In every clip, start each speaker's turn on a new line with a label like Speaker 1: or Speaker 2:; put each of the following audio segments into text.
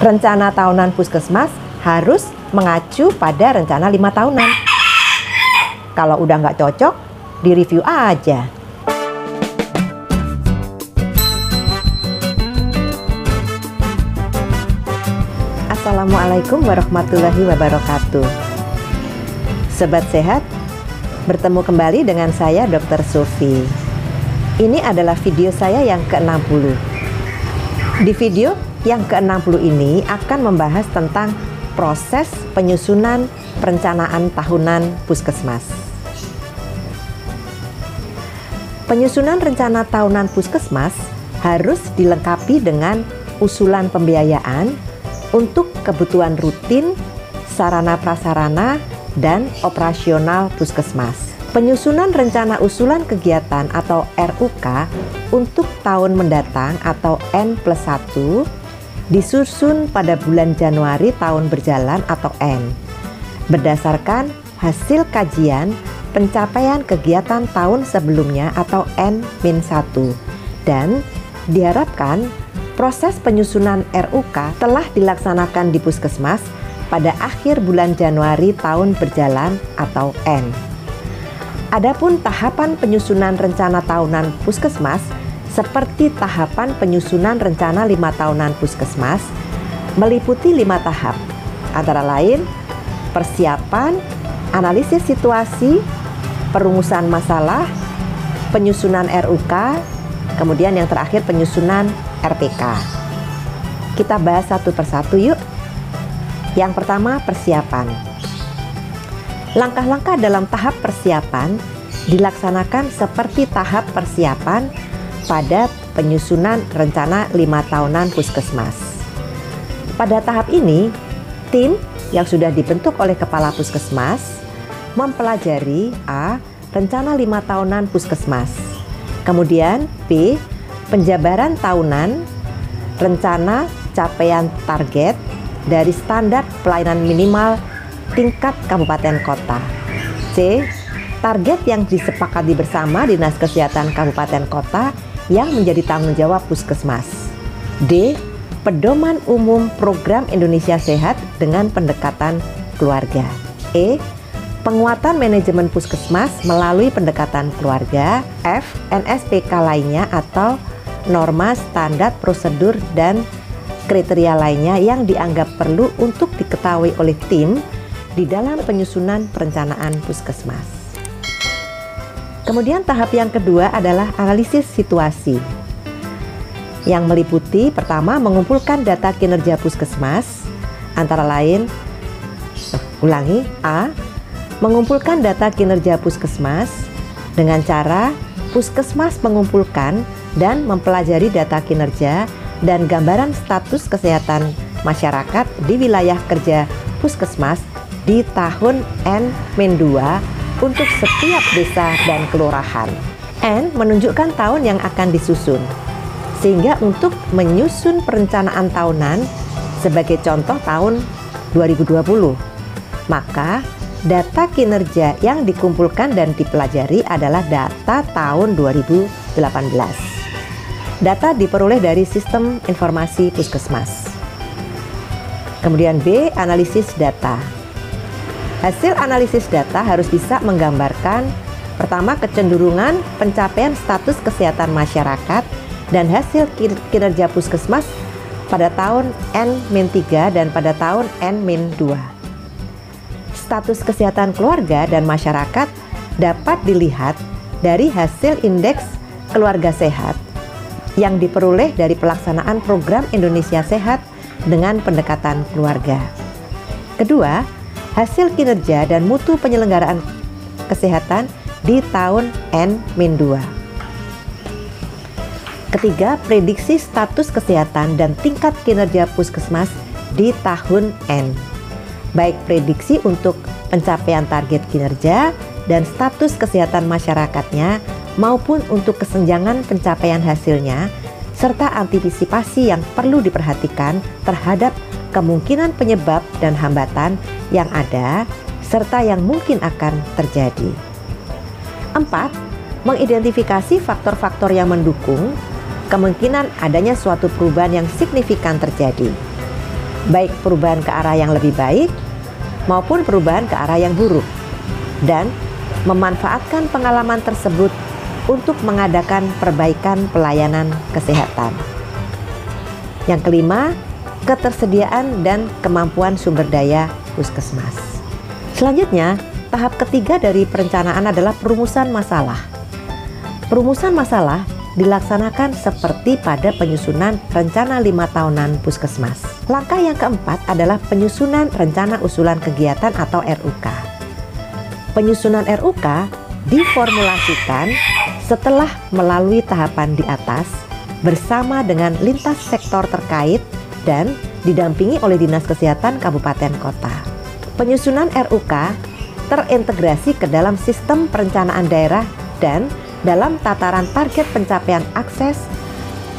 Speaker 1: Rencana tahunan Puskesmas harus mengacu pada rencana 5 tahunan. Kalau udah nggak cocok, direview aja. Assalamualaikum warahmatullahi wabarakatuh. Sobat sehat, bertemu kembali dengan saya Dr. Sofi. Ini adalah video saya yang ke-60. Di video yang ke-60 ini akan membahas tentang proses penyusunan perencanaan tahunan Puskesmas. Penyusunan rencana tahunan Puskesmas harus dilengkapi dengan usulan pembiayaan untuk kebutuhan rutin, sarana prasarana, dan operasional Puskesmas. Penyusunan rencana usulan kegiatan atau RUK untuk tahun mendatang atau N+1 disusun pada bulan Januari tahun berjalan atau N, berdasarkan hasil kajian pencapaian kegiatan tahun sebelumnya atau N-1, dan diharapkan proses penyusunan RUK telah dilaksanakan di Puskesmas pada akhir bulan Januari tahun berjalan atau N. Adapun tahapan penyusunan rencana tahunan Puskesmas seperti tahapan penyusunan rencana 5 tahunan Puskesmas meliputi 5 tahap, antara lain persiapan, analisis situasi, perumusan masalah, penyusunan RUK, kemudian yang terakhir penyusunan RPK. Kita bahas satu persatu yuk. Yang pertama, persiapan. Langkah-langkah dalam tahap persiapan dilaksanakan seperti tahap persiapan pada penyusunan rencana 5 tahunan Puskesmas. Pada tahap ini, tim yang sudah dibentuk oleh Kepala Puskesmas mempelajari A. Rencana 5 tahunan Puskesmas. Kemudian B. Penjabaran tahunan rencana capaian target dari standar pelayanan minimal tingkat kabupaten kota. C. Target yang disepakati bersama Dinas Kesehatan Kabupaten Kota yang menjadi tanggung jawab Puskesmas. D. Pedoman umum program Indonesia Sehat dengan pendekatan keluarga. E. Penguatan manajemen Puskesmas melalui pendekatan keluarga. F. NSPK lainnya atau norma standar prosedur dan kriteria lainnya yang dianggap perlu untuk diketahui oleh tim di dalam penyusunan perencanaan Puskesmas. Kemudian tahap yang kedua adalah analisis situasi, yang meliputi pertama mengumpulkan data kinerja Puskesmas, antara lain A. Mengumpulkan data kinerja Puskesmas dengan cara Puskesmas mengumpulkan dan mempelajari data kinerja dan gambaran status kesehatan masyarakat di wilayah kerja Puskesmas di tahun N-2 untuk setiap desa dan kelurahan. N menunjukkan tahun yang akan disusun, sehingga untuk menyusun perencanaan tahunan sebagai contoh tahun 2020, maka data kinerja yang dikumpulkan dan dipelajari adalah data tahun 2018. Data diperoleh dari sistem informasi Puskesmas. Kemudian B. Analisis data. Hasil analisis data harus bisa menggambarkan pertama kecenderungan pencapaian status kesehatan masyarakat dan hasil kinerja Puskesmas pada tahun N-3 dan pada tahun N-2. Status kesehatan keluarga dan masyarakat dapat dilihat dari hasil indeks keluarga sehat yang diperoleh dari pelaksanaan program Indonesia Sehat dengan pendekatan keluarga. Kedua, hasil kinerja dan mutu penyelenggaraan kesehatan di tahun N-2. Ketiga, prediksi status kesehatan dan tingkat kinerja Puskesmas di tahun N, baik prediksi untuk pencapaian target kinerja dan status kesehatan masyarakatnya maupun untuk kesenjangan pencapaian hasilnya, serta antisipasi yang perlu diperhatikan terhadap kemungkinan penyebab dan hambatan yang ada serta yang mungkin akan terjadi. 4. Mengidentifikasi faktor-faktor yang mendukung kemungkinan adanya suatu perubahan yang signifikan terjadi. baik perubahan ke arah yang lebih baik maupun perubahan ke arah yang buruk, dan memanfaatkan pengalaman tersebut untuk mengadakan perbaikan pelayanan kesehatan. Yang kelima, ketersediaan dan kemampuan sumber daya puskesmas. Selanjutnya, tahap ketiga dari perencanaan adalah perumusan masalah. Perumusan masalah dilaksanakan seperti pada penyusunan rencana 5 tahunan puskesmas. Langkah yang keempat adalah penyusunan rencana usulan kegiatan atau RUK. Penyusunan RUK diformulasikan setelah melalui tahapan di atas bersama dengan lintas sektor terkait dan didampingi oleh Dinas Kesehatan Kabupaten Kota. Penyusunan RUK terintegrasi ke dalam sistem perencanaan daerah dan dalam tataran target pencapaian akses,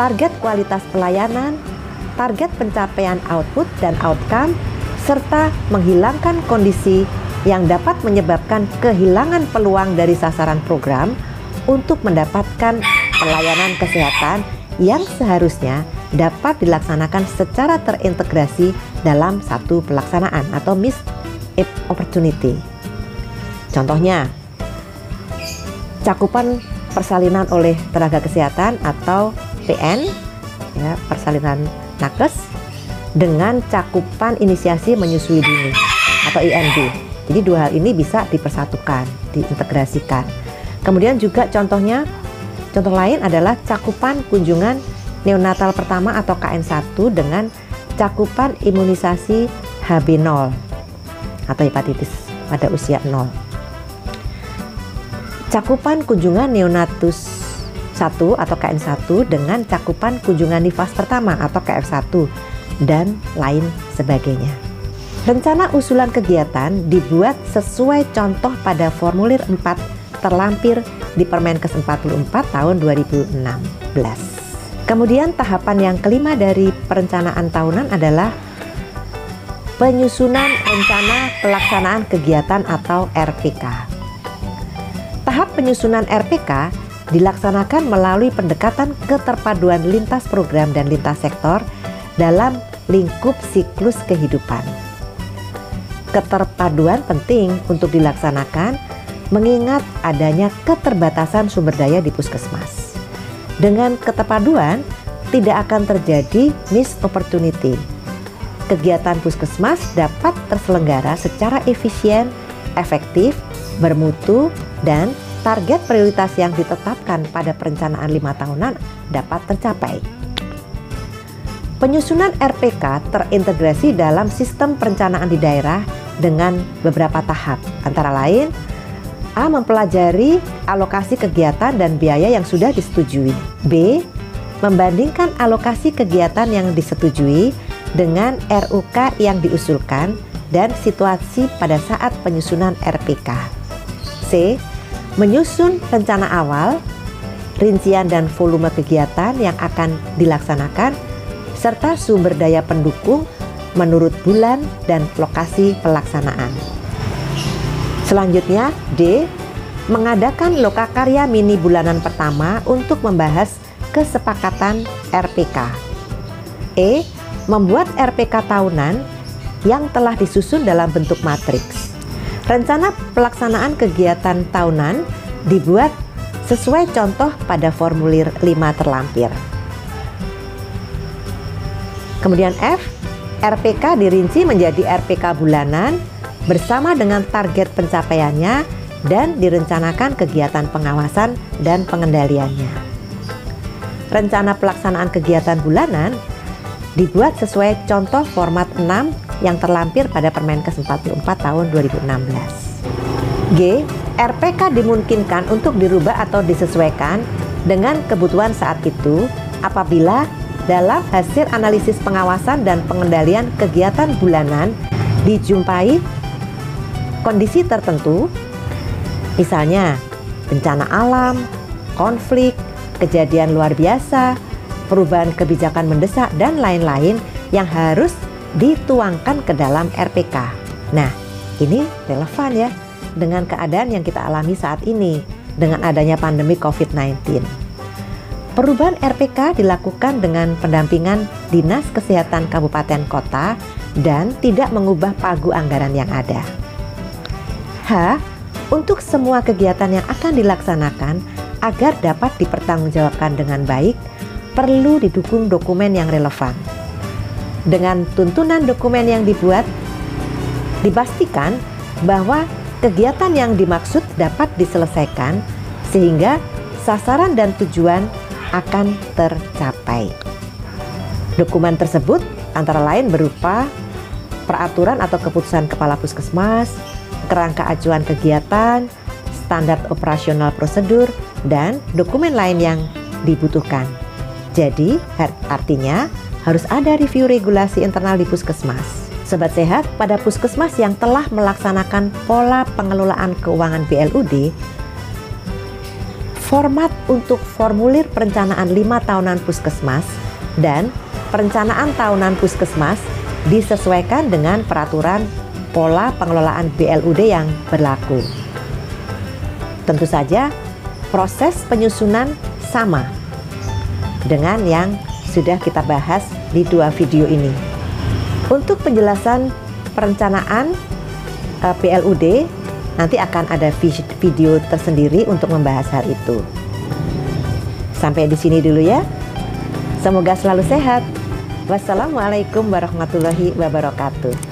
Speaker 1: target kualitas pelayanan, target pencapaian output dan outcome, serta menghilangkan kondisi yang dapat menyebabkan kehilangan peluang dari sasaran program untuk mendapatkan pelayanan kesehatan yang seharusnya dapat dilaksanakan secara terintegrasi dalam satu pelaksanaan atau missed opportunity. Contohnya, cakupan persalinan oleh tenaga kesehatan atau PN, ya, persalinan nakes, dengan cakupan inisiasi menyusui dini atau IND. Jadi dua hal ini bisa dipersatukan, diintegrasikan. Kemudian juga contoh lain adalah cakupan kunjungan neonatal pertama atau KN1 dengan cakupan imunisasi HB0 atau hepatitis pada usia 0. Cakupan kunjungan neonatus 1 atau KN1 dengan cakupan kunjungan nifas pertama atau KF1 dan lain sebagainya. Rencana usulan kegiatan dibuat sesuai contoh pada formulir 4 terlampir di Permenkes 44 tahun 2016. Kemudian tahapan yang kelima dari perencanaan tahunan adalah penyusunan rencana pelaksanaan kegiatan atau RPK. Tahap penyusunan RPK dilaksanakan melalui pendekatan keterpaduan lintas program dan lintas sektor dalam lingkup siklus kehidupan. Keterpaduan penting untuk dilaksanakan mengingat adanya keterbatasan sumber daya di puskesmas. Dengan keterpaduan, tidak akan terjadi missed opportunity. Kegiatan puskesmas dapat terselenggara secara efisien, efektif, bermutu, dan target prioritas yang ditetapkan pada perencanaan 5 tahunan dapat tercapai. Penyusunan RPK terintegrasi dalam sistem perencanaan di daerah dengan beberapa tahap, antara lain A. Mempelajari alokasi kegiatan dan biaya yang sudah disetujui. B. Membandingkan alokasi kegiatan yang disetujui dengan RUK yang diusulkan dan situasi pada saat penyusunan RPK. C. Menyusun rencana awal, rincian dan volume kegiatan yang akan dilaksanakan, serta sumber daya pendukung menurut bulan dan lokasi pelaksanaan. Selanjutnya, D. Mengadakan lokakarya mini bulanan pertama untuk membahas kesepakatan RPK. E. Membuat RPK tahunan yang telah disusun dalam bentuk matriks. Rencana pelaksanaan kegiatan tahunan dibuat sesuai contoh pada formulir 5 terlampir. Kemudian F. RPK dirinci menjadi RPK bulanan bersama dengan target pencapaiannya dan direncanakan kegiatan pengawasan dan pengendaliannya. Rencana pelaksanaan kegiatan bulanan dibuat sesuai contoh format 6 yang terlampir pada Permenkes 44 tahun 2016. G. RPK dimungkinkan untuk dirubah atau disesuaikan dengan kebutuhan saat itu apabila dalam hasil analisis pengawasan dan pengendalian kegiatan bulanan dijumpai kondisi tertentu, misalnya bencana alam, konflik, kejadian luar biasa, perubahan kebijakan mendesak, dan lain-lain yang harus dituangkan ke dalam RPK. Nah, ini relevan ya dengan keadaan yang kita alami saat ini dengan adanya pandemi COVID-19. Perubahan RPK dilakukan dengan pendampingan Dinas Kesehatan Kabupaten Kota dan tidak mengubah pagu anggaran yang ada. H. Untuk semua kegiatan yang akan dilaksanakan agar dapat dipertanggungjawabkan dengan baik, perlu didukung dokumen yang relevan. Dengan tuntunan dokumen yang dibuat, dipastikan bahwa kegiatan yang dimaksud dapat diselesaikan sehingga sasaran dan tujuan akan tercapai. Dokumen tersebut antara lain berupa peraturan atau keputusan Kepala Puskesmas, kerangka acuan kegiatan, standar operasional prosedur, dan dokumen lain yang dibutuhkan. Jadi, artinya harus ada review regulasi internal di Puskesmas. Sobat Sehat, pada Puskesmas yang telah melaksanakan pola pengelolaan keuangan BLUD, format untuk formulir perencanaan 5 tahunan Puskesmas dan perencanaan tahunan Puskesmas disesuaikan dengan peraturan pola pengelolaan BLUD yang berlaku. Tentu saja proses penyusunan sama dengan yang sudah kita bahas di 2 video ini. Untuk penjelasan perencanaan BLUD, nanti akan ada video tersendiri untuk membahas hal itu. Sampai di sini dulu ya. Semoga selalu sehat. Wassalamualaikum warahmatullahi wabarakatuh.